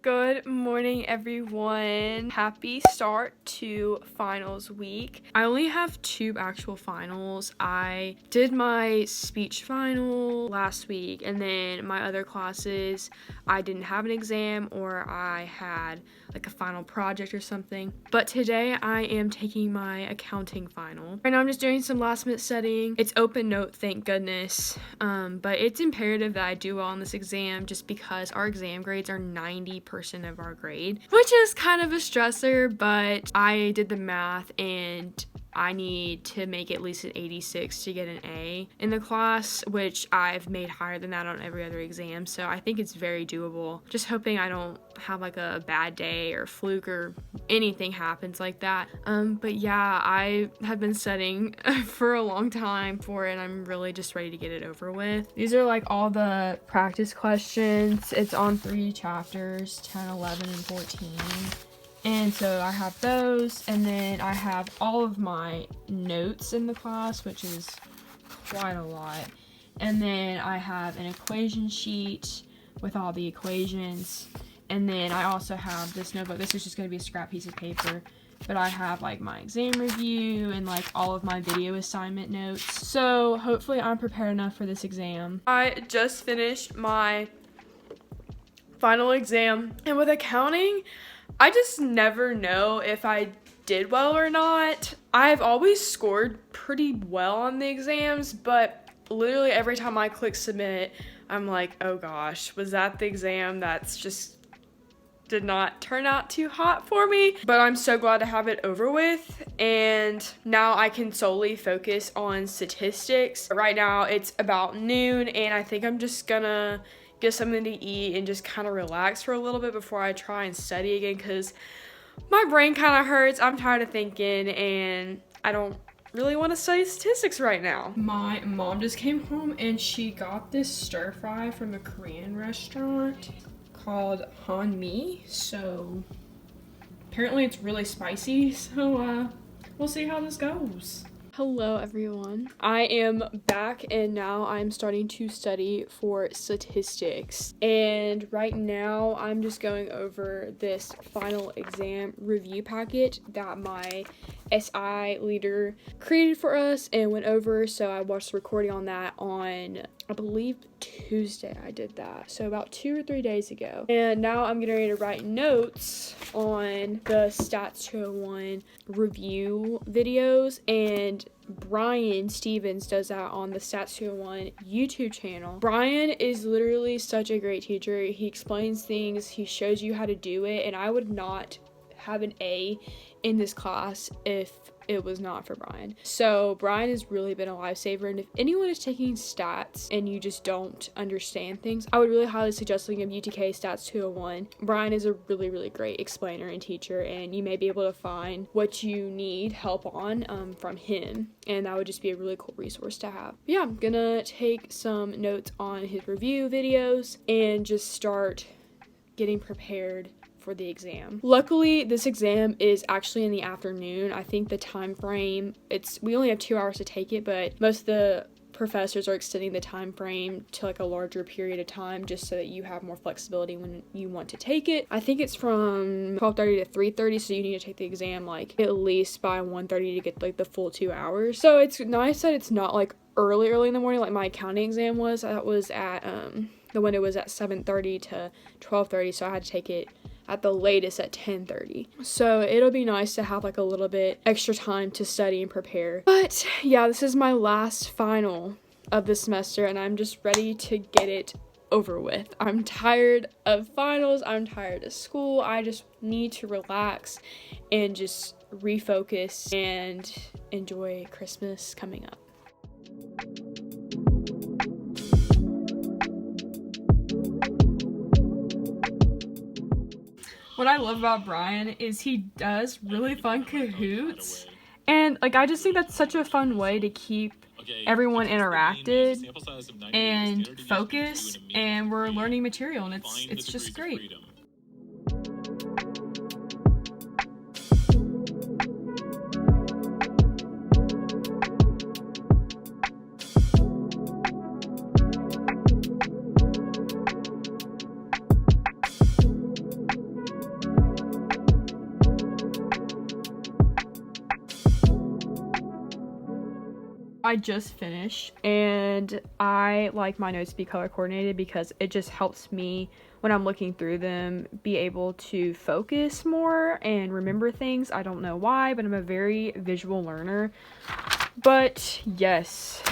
Good morning, everyone. Happy start to finals week. I only have 2 actual finals. I did my speech final last week, and then my other classes, I didn't have an exam or I had like a final project or something. But today I am taking my accounting final. Right now I'm just doing some last minute studying. It's open note, thank goodness. But it's imperative that I do well on this exam just because our exam grades are 90% of our grade, which is kind of a stressor, but I did the math and I need to make at least an 86 to get an A in the class, which I've made higher than that on every other exam, so I think it's very doable. Just hoping I don't have like a bad day or fluke or anything happens like that. But yeah, I have been studying for a long time for it, and I'm really just ready to get it over with. These are like all the practice questions. It's on 3 chapters, 10, 11, and 14. And so I have those, and then I have all of my notes in the class, which is quite a lot. And then I have an equation sheet with all the equations. And then I also have this notebook. This is just going to be a scrap piece of paper. But I have like my exam review and like all of my video assignment notes. So hopefully I'm prepared enough for this exam. I just finished my final exam. And with accounting, I just never know if I did well or not. I've always scored pretty well on the exams, but literally every time I click submit, I'm like, oh gosh, was that the exam that's just did not turn out too hot for me? But I'm so glad to have it over with, and now I can solely focus on statistics. Right now it's about noon, and I think I'm just gonna get something to eat and just kind of relax for a little bit before I try and study again, because my brain kind of hurts. I'm tired of thinking and I don't really want to study statistics right now. My mom just came home and she got this stir fry from a Korean restaurant called Han Mi. So apparently it's really spicy, so we'll see how this goes. Hello everyone. I am back and now I'm starting to study for statistics. And right now I'm just going over this final exam review packet that my SI leader created for us and went over. So I watched the recording on that on, I believe, Tuesday I did that. So about 2 or 3 days ago. And now I'm getting ready to write notes on the Stats 201 review videos, and Brian Stevens does that on the Stats 201 YouTube channel. Brian is literally such a great teacher. He explains things, he shows you how to do it, and I would not have an A in this class if it was not for Brian. So Brian has really been a lifesaver, and if anyone is taking stats and you just don't understand things, I would really highly suggest looking up UTK Stats 201. Brian is a really, really great explainer and teacher, and you may be able to find what you need help on from him, and that would just be a really cool resource to have. But yeah, I'm gonna take some notes on his review videos and just start getting prepared for the exam. Luckily, this exam is actually in the afternoon. I think the time frame, we only have 2 hours to take it, but most of the professors are extending the time frame to like a larger period of time just so that you have more flexibility when you want to take it. I think it's from 12:30 to 3:30, so you need to take the exam like at least by 1:30 to get like the full 2 hours. So it's nice that it's not like early in the morning like my accounting exam was. That was at the window was at 7:30 to 12:30, so I had to take it at the latest at 10:30. So it'll be nice to have like a little bit extra time to study and prepare. But yeah, this is my last final of the semester, and I'm just ready to get it over with. I'm tired of finals. I'm tired of school. I just need to relax and just refocus and enjoy Christmas coming up. What I love about Brian is he does really fun Kahoots, and like I just think that's such a fun way to keep everyone interacted and focused, and we're learning material, and it's just great. I just finished, and I like my notes to be color coordinated because it just helps me when I'm looking through them be able to focus more and remember things. I don't know why, but I'm a very visual learner. But yes,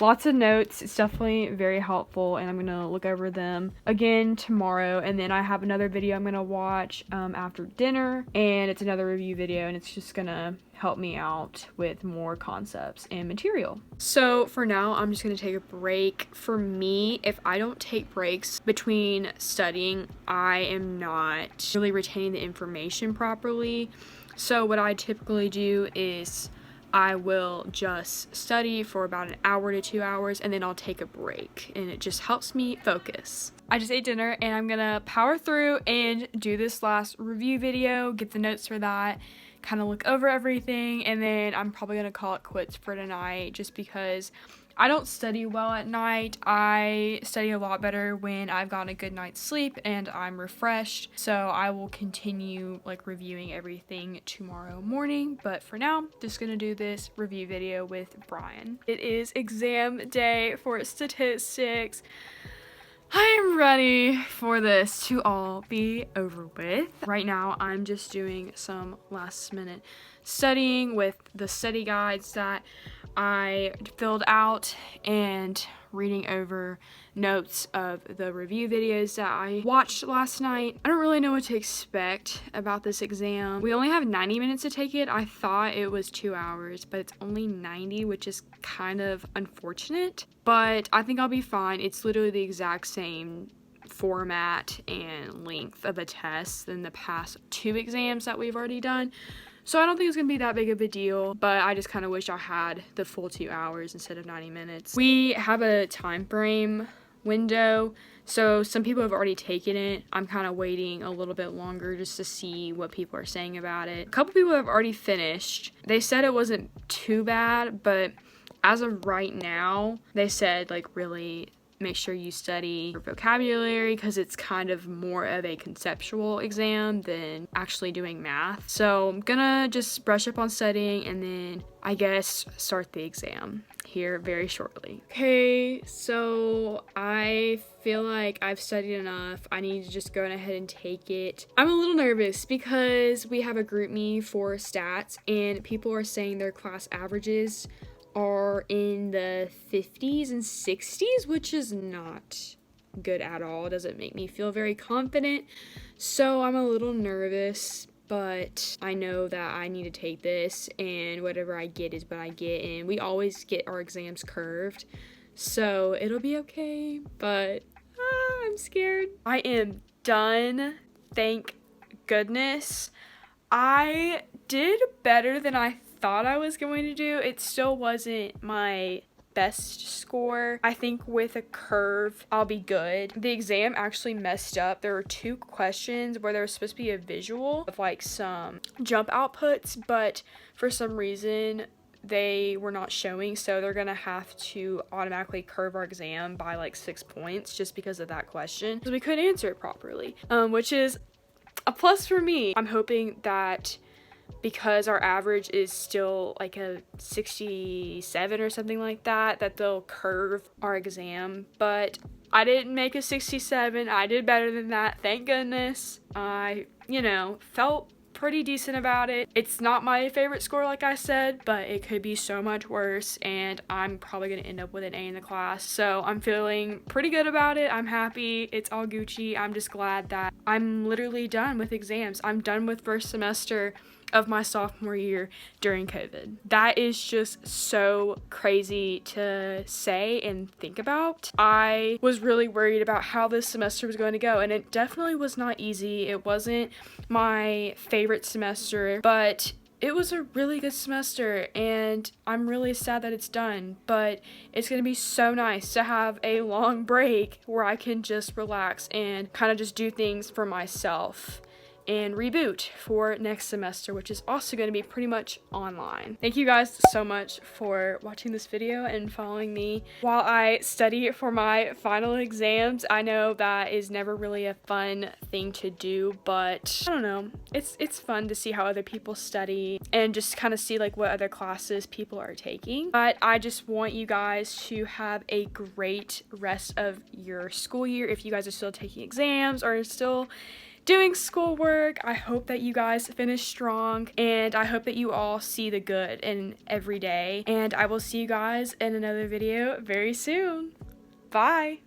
lots of notes. It's definitely very helpful, and I'm gonna look over them again tomorrow. And then I have another video I'm gonna watch after dinner, and it's another review video, and it's just gonna help me out with more concepts and material. So for now, I'm just gonna take a break. For me, if I don't take breaks between studying, I am not really retaining the information properly. So what I typically do is I will just study for about an hour to 2 hours, and then I'll take a break, and it just helps me focus. I just ate dinner, and I'm gonna power through and do this last review video, get the notes for that, kind of look over everything, and then I'm probably gonna call it quits for tonight just because I don't study well at night. I study a lot better when I've gotten a good night's sleep and I'm refreshed. So I will continue like reviewing everything tomorrow morning. But for now, just gonna do this review video with Brian. It is exam day for statistics. I am ready for this to all be over with. Right now, I'm just doing some last minute studying with the study guides that I filled out and reading over notes of the review videos that I watched last night. I don't really know what to expect about this exam. We only have 90 minutes to take it. I thought it was 2 hours, but it's only 90, which is kind of unfortunate, but I think I'll be fine. It's literally the exact same format and length of a test than the past 2 exams that we've already done. So I don't think it's gonna be that big of a deal, but I just kind of wish I had the full 2 hours instead of 90 minutes. We have a time frame window, so some people have already taken it. I'm kind of waiting a little bit longer just to see what people are saying about it. A couple people have already finished. They said it wasn't too bad, but as of right now, they said like really make sure you study your vocabulary because it's kind of more of a conceptual exam than actually doing math. So I'm gonna just brush up on studying and then I guess start the exam here very shortly. Okay, so I feel like I've studied enough. I need to just go ahead and take it. I'm a little nervous because we have a group me for stats and people are saying their class averages are in the 50s and 60s, which is not good at all. It doesn't make me feel very confident. So I'm a little nervous, but I know that I need to take this and whatever I get is what I get. And we always get our exams curved, so it'll be okay, but I'm scared. I am done, thank goodness. I did better than I thought I was going to do. It still wasn't my best score. I think with a curve, I'll be good. The exam actually messed up. There were 2 questions where there was supposed to be a visual of like some jump outputs, but for some reason they were not showing, so they're gonna have to automatically curve our exam by like 6 points just because of that question, because we couldn't answer it properly, which is a plus for me. I'm hoping that because our average is still like a 67 or something like that, that they'll curve our exam. But I didn't make a 67. I did better than that, thank goodness. I, felt pretty decent about it. It's not my favorite score, like I said, but it could be so much worse, and I'm probably gonna end up with an A in the class. So I'm feeling pretty good about it. I'm happy. It's all Gucci. I'm just glad that I'm literally done with exams. I'm done with first semester of my sophomore year during COVID. That is just so crazy to say and think about. I was really worried about how this semester was going to go, and it definitely was not easy. It wasn't my favorite semester, but it was a really good semester, and I'm really sad that it's done, but it's gonna be so nice to have a long break where I can just relax and kind of just do things for myself and reboot for next semester, which is also going to be pretty much online. Thank you guys so much for watching this video and following me while I study for my final exams. I know that is never really a fun thing to do, but I don't know, it's fun to see how other people study and just kind of see like what other classes people are taking. But I just want you guys to have a great rest of your school year. If you guys are still taking exams or still doing schoolwork, I hope that you guys finish strong, and I hope that you all see the good in every day. And I will see you guys in another video very soon. Bye.